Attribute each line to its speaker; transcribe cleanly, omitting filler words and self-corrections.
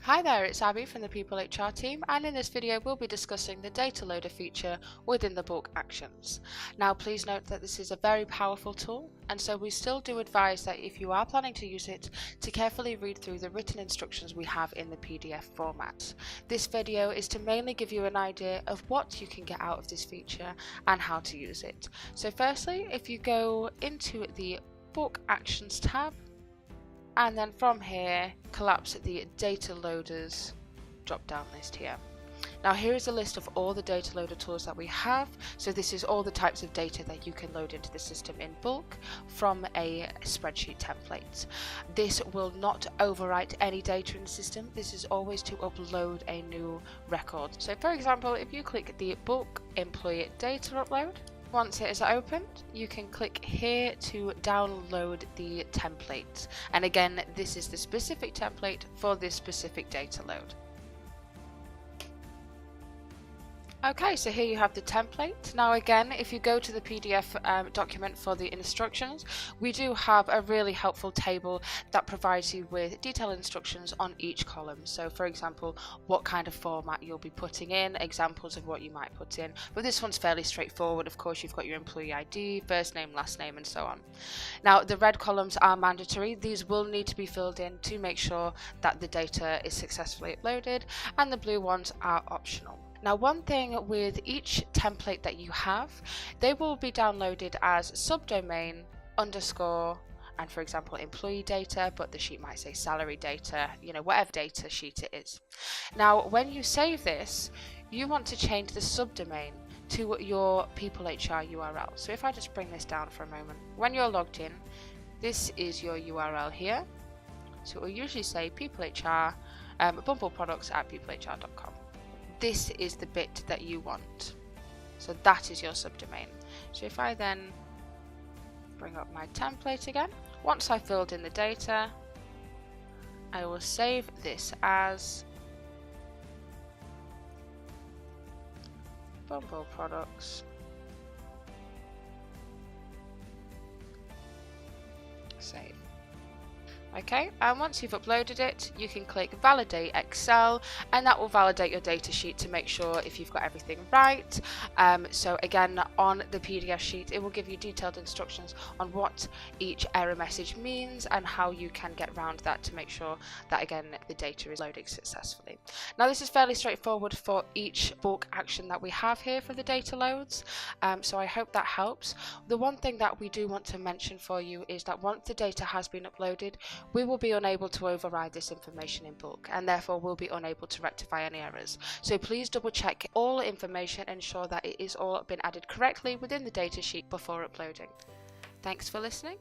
Speaker 1: Hi there, it's Abby from the People HR team, and in this video we'll be discussing the data loader feature within the bulk actions. Now please note that this is a very powerful tool, and so we still do advise that if you are planning to use it, to carefully read through the written instructions we have in the PDF format. This video is to mainly give you an idea of what you can get out of this feature and how to use it. So firstly, if you go into the bulk actions tab, and then from here collapse the data loaders drop down list here. Now here is a list of all the data loader tools that we have. So this is all the types of data that you can load into the system in bulk from a spreadsheet template. This will not overwrite any data in the system. This is always to upload a new record. So for example, if you click the bulk employee data upload, once it is opened, you can click here to download the template. And again, this is the specific template for this specific data load. Okay, so here you have the template. Now again, if you go to the PDF document for the instructions, we do have a really helpful table that provides you with detailed instructions on each column. So for example, what kind of format you'll be putting in, examples of what you might put in. But this one's fairly straightforward. Of course, you've got your employee ID, first name, last name, and so on. Now the red columns are mandatory. These will need to be filled in to make sure that the data is successfully uploaded, and the blue ones are optional. Now one thing with each template that you have, they will be downloaded as subdomain underscore and for example employee data, but the sheet might say salary data, whatever data sheet it is. Now when you save this, you want to change the subdomain to your People HR URL. So if I just bring this down for a moment, when you're logged in, this is your URL here. So it will usually say People HR, bumbleproducts@peoplehr.com. This is the bit that you want. So that is your subdomain. So if I then bring up my template again, once I've filled in the data, I will save this as Bumble Products. Save. Okay, and once you've uploaded it, you can click Validate Excel, and that will validate your data sheet to make sure if you've got everything right. So again, on the PDF sheet, it will give you detailed instructions on what each error message means and how you can get around that to make sure that, again, the data is loading successfully. Now, this is fairly straightforward for each bulk action that we have here for the data loads, so I hope that helps. The one thing that we do want to mention for you is that once the data has been uploaded, we will be unable to override this information in bulk, and therefore will be unable to rectify any errors. So please double check all information and ensure that it is all been added correctly within the datasheet before uploading. Thanks for listening.